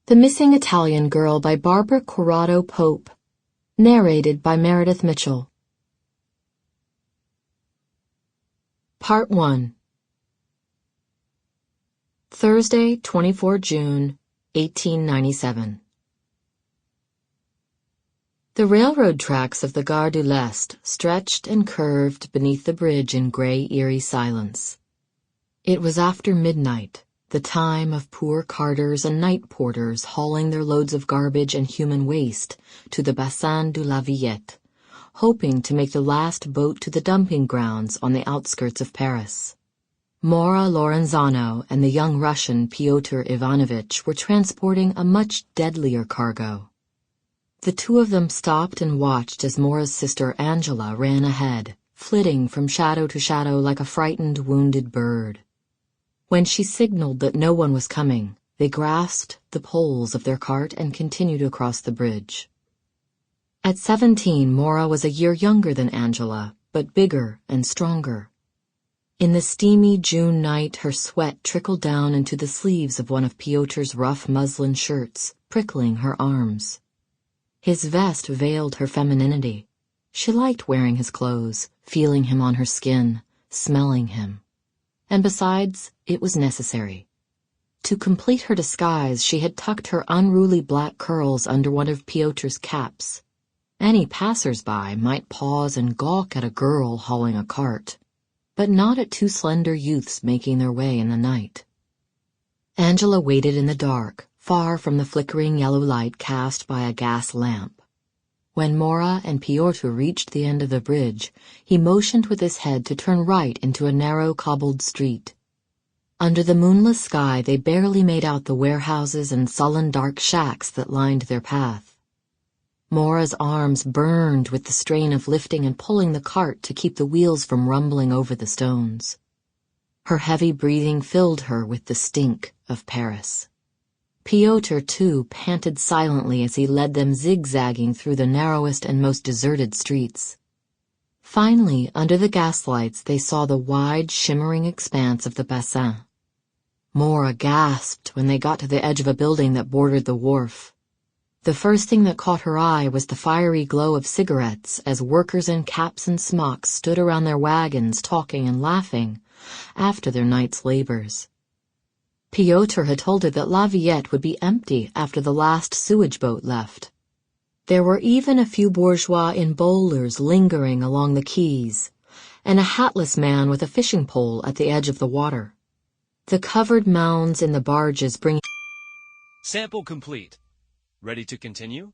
The Missing Italian Girl by Barbara Corrado Pope. Narrated by Meredith Mitchell. Part 1. Thursday, 24 June, 1897. The railroad tracks of the Gare du Lest stretched and curved beneath the bridge in gray, eerie silence. It was after midnight, the time of poor carters and night porters hauling their loads of garbage and human waste to the Bassin de la Villette, hoping to make the last boat to the dumping grounds on the outskirts of Paris. Mora Lorenzano and the young Russian Pyotr Ivanovich were transporting a much deadlier cargo. The two of them stopped and watched as Mora's sister Angela ran ahead, flitting from shadow to shadow like a frightened, wounded bird. When she signaled that no one was coming, they grasped the poles of their cart and continued across the bridge. At 17, Mora was a year younger than Angela, but bigger and stronger. In the steamy June night, her sweat trickled down into the sleeves of one of Pyotr's rough muslin shirts, prickling her arms. His vest veiled her femininity. She liked wearing his clothes, feeling him on her skin, smelling him. And besides, it was necessary. To complete her disguise, she had tucked her unruly black curls under one of Pyotr's caps. Any passers-by might pause and gawk at a girl hauling a cart, but not at two slender youths making their way in the night. Angela waited in the dark, far from the flickering yellow light cast by a gas lamp. When Mora and Pyotr reached the end of the bridge, he motioned with his head to turn right into a narrow cobbled street. Under the moonless sky, they barely made out the warehouses and sullen dark shacks that lined their path. Mora's arms burned with the strain of lifting and pulling the cart to keep the wheels from rumbling over the stones. Her heavy breathing filled her with the stink of Paris. Pyotr, too, panted silently as he led them zigzagging through the narrowest and most deserted streets. Finally, under the gaslights, they saw the wide, shimmering expanse of the Bassin. Mora gasped when they got to the edge of a building that bordered the wharf. The first thing that caught her eye was the fiery glow of cigarettes as workers in caps and smocks stood around their wagons talking and laughing after their night's labors. Pyotr had told her that La Villette would be empty after the last sewage boat left. There were even a few bourgeois in bowlers lingering along the quays, and a hatless man with a fishing pole at the edge of the water. The covered mounds in the barges bring... Sample complete. Ready to continue?